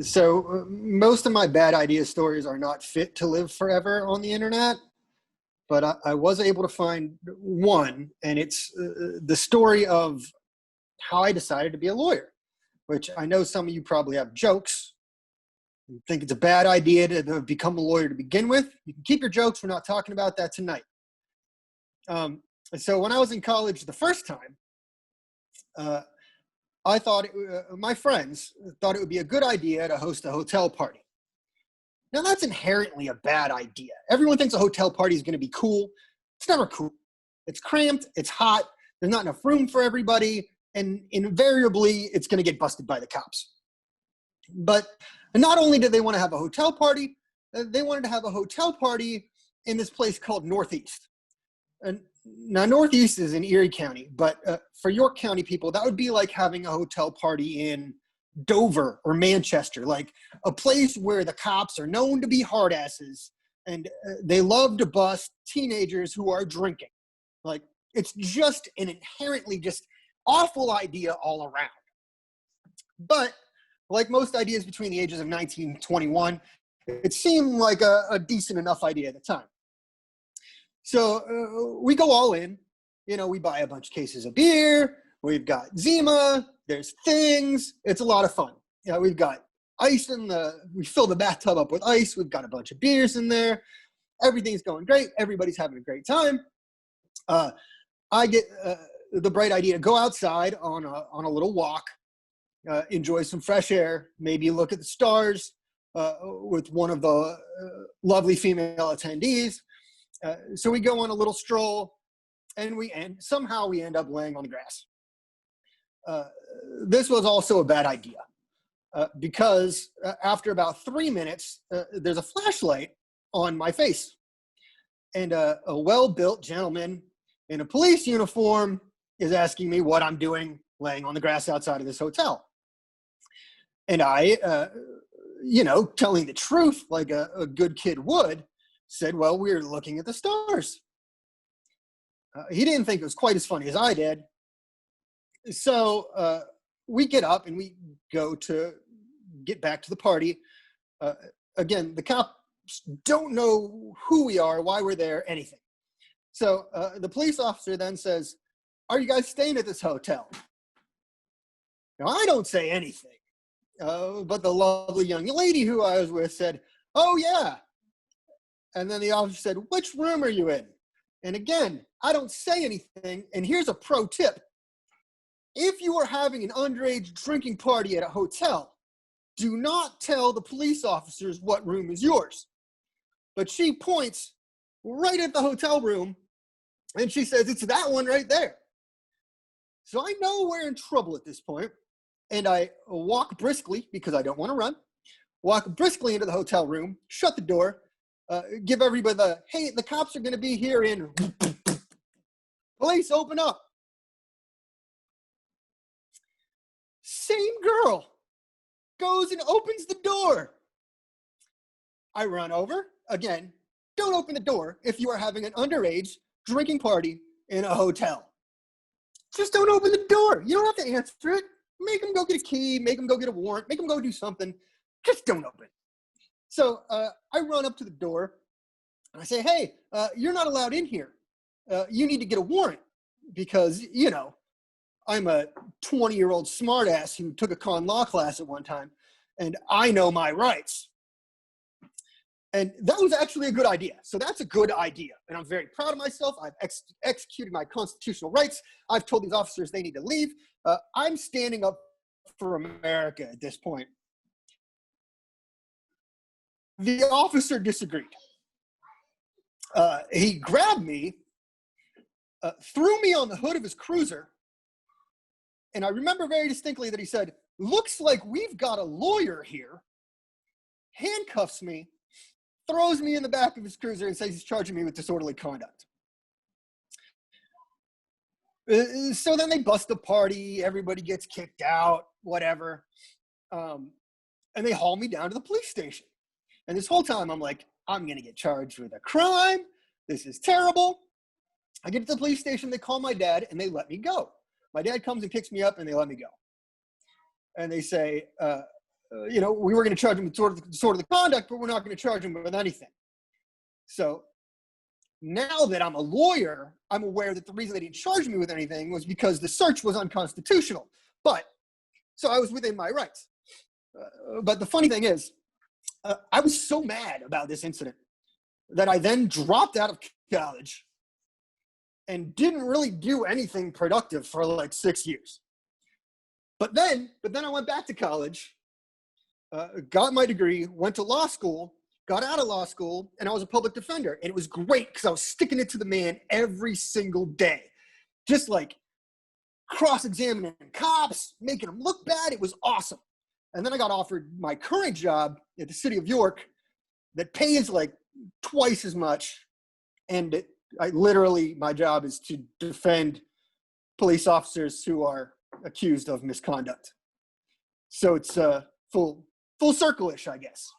So most of my bad idea stories are not fit to live forever on the internet, but I was able to find one, and it's the story of how I decided to be a lawyer, which I know some of you probably have jokes and think it's a bad idea to become a lawyer to begin with. You can keep your jokes. We're not talking about that tonight. So when I was in college the first time, I thought my friends thought it would be a good idea to host a hotel party. Now that's inherently a bad idea. Everyone thinks a hotel party is going to be cool. It's never cool. It's cramped. It's hot. There's not enough room for everybody. And invariably, it's going to get busted by the cops. But not only did they want to have a hotel party, they wanted to have a hotel party in this place called Northeast. And now, Northeast is in Erie County, but for York County people, that would be like having a hotel party in Dover or Manchester, like a place where the cops are known to be hard asses and they love to bust teenagers who are drinking. Like, it's just an inherently just awful idea all around. But like most ideas between the ages of 19 and 21, it seemed like a decent enough idea at the time. So we go all in, we buy a bunch of cases of beer. We've got Zima, there's things. It's a lot of fun. We've got ice we fill the bathtub up with ice. We've got a bunch of beers in there. Everything's going great. Everybody's having a great time. I get the bright idea to go outside on a little walk, enjoy some fresh air, maybe look at the stars with one of the lovely female attendees. So we go on a little stroll, and somehow we end up laying on the grass. This was also a bad idea because after about 3 minutes, there's a flashlight on my face, and a well-built gentleman in a police uniform is asking me what I'm doing laying on the grass outside of this hotel. And I, telling the truth like a good kid would, said, well, we're looking at the stars. He didn't think it was quite as funny as I did. So we get up and we go to get back to the party. Again, the cops don't know who we are, why we're there, anything. So the police officer then says, are you guys staying at this hotel? Now, I don't say anything. But the lovely young lady who I was with said, oh, yeah. And then the officer said, which room are you in? And again, I don't say anything. And here's a pro tip. If you are having an underage drinking party at a hotel, do not tell the police officers what room is yours. But she points right at the hotel room, and she says, it's that one right there. So I know we're in trouble at this point, and I walk briskly, because I don't want to run, walk briskly into the hotel room, shut the door, give everybody hey, the cops are going to be here in, police, open up. Same girl goes and opens the door. I run over. Again, don't open the door if you are having an underage drinking party in a hotel. Just don't open the door. You don't have to answer it. Make them go get a key, make them go get a warrant, make them go do something. Just don't open. So I run up to the door and I say, hey, you're not allowed in here. You need to get a warrant because, I'm a 20-year-old smartass who took a con law class at one time, and I know my rights. And that was actually a good idea. So that's a good idea. And I'm very proud of myself. I've executed my constitutional rights. I've told these officers they need to leave. I'm standing up for America at this point. The officer disagreed. He grabbed me, threw me on the hood of his cruiser, and I remember very distinctly that he said, looks like we've got a lawyer here, handcuffs me, throws me in the back of his cruiser, and says he's charging me with disorderly conduct. So then they bust the party, everybody gets kicked out, whatever. And they haul me down to the police station. And this whole time I'm like, I'm going to get charged with a crime. This is terrible. I get to the police station, they call my dad, and they let me go. My dad comes and picks me up, and they let me go. And they say, we were going to charge him with sort of the conduct, but we're not going to charge him with anything. So now that I'm a lawyer, I'm aware that the reason they didn't charge me with anything was because the search was unconstitutional. So I was within my rights. But the funny thing is, I was so mad about this incident that I then dropped out of college and didn't really do anything productive for like 6 years. But then I went back to college, got my degree, went to law school, got out of law school, and I was a public defender. And it was great because I was sticking it to the man every single day. Just like cross-examining cops, making them look bad. It was awesome. And then I got offered my current job at the city of York that pays like twice as much. And my job is to defend police officers who are accused of misconduct. So it's full circle-ish, I guess.